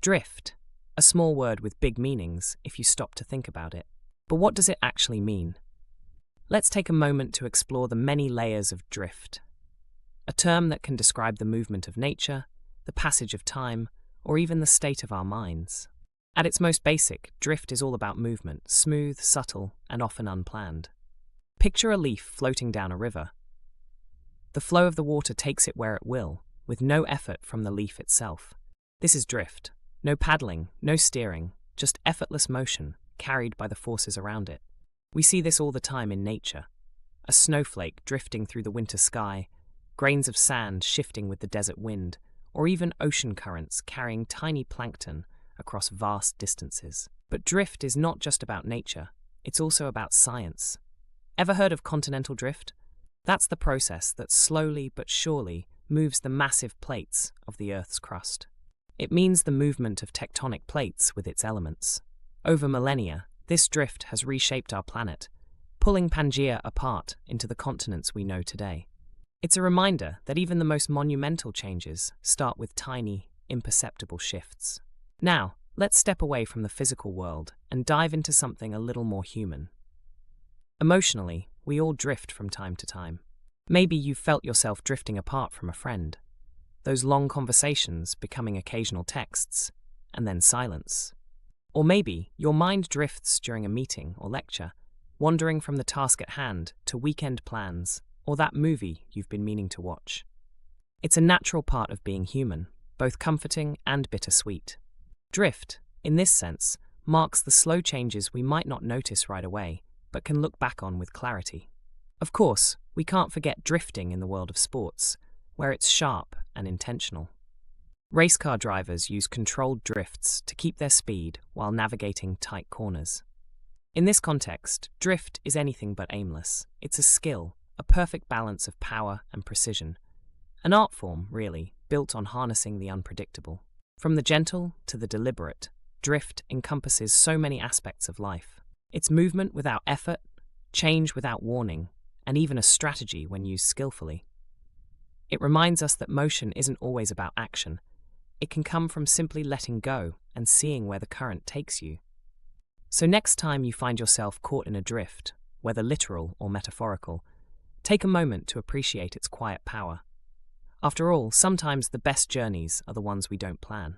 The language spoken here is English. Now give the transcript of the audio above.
Drift, a small word with big meanings if you stop to think about it. But what does it actually mean? Let's take a moment to explore the many layers of drift, a term that can describe the movement of nature, the passage of time, or even the state of our minds. At its most basic, drift is all about movement, smooth, subtle, and often unplanned. Picture a leaf floating down a river. The flow of the water takes it where it will, with no effort from the leaf itself. This is drift. No paddling, no steering, just effortless motion, carried by the forces around it. We see this all the time in nature. A snowflake drifting through the winter sky, grains of sand shifting with the desert wind, or even ocean currents carrying tiny plankton across vast distances. But drift is not just about nature, it's also about science. Ever heard of continental drift? That's the process that slowly but surely moves the massive plates of the Earth's crust. It means the movement of tectonic plates with its elements. Over millennia, this drift has reshaped our planet, pulling Pangaea apart into the continents we know today. It's a reminder that even the most monumental changes start with tiny, imperceptible shifts. Now, let's step away from the physical world and dive into something a little more human. Emotionally, we all drift from time to time. Maybe you've felt yourself drifting apart from a friend. Those long conversations becoming occasional texts, and then silence. Or maybe your mind drifts during a meeting or lecture, wandering from the task at hand to weekend plans or that movie you've been meaning to watch. It's a natural part of being human, both comforting and bittersweet. Drift, in this sense, marks the slow changes we might not notice right away, but can look back on with clarity. Of course, we can't forget drifting in the world of sports, where it's sharp and intentional. Race car drivers use controlled drifts to keep their speed while navigating tight corners. In this context, drift is anything but aimless. It's a skill, a perfect balance of power and precision. An art form, really, built on harnessing the unpredictable. From the gentle to the deliberate, drift encompasses so many aspects of life. It's movement without effort, change without warning, and even a strategy when used skillfully. It reminds us that motion isn't always about action. It can come from simply letting go and seeing where the current takes you. So next time you find yourself caught in a drift, whether literal or metaphorical, take a moment to appreciate its quiet power. After all, sometimes the best journeys are the ones we don't plan.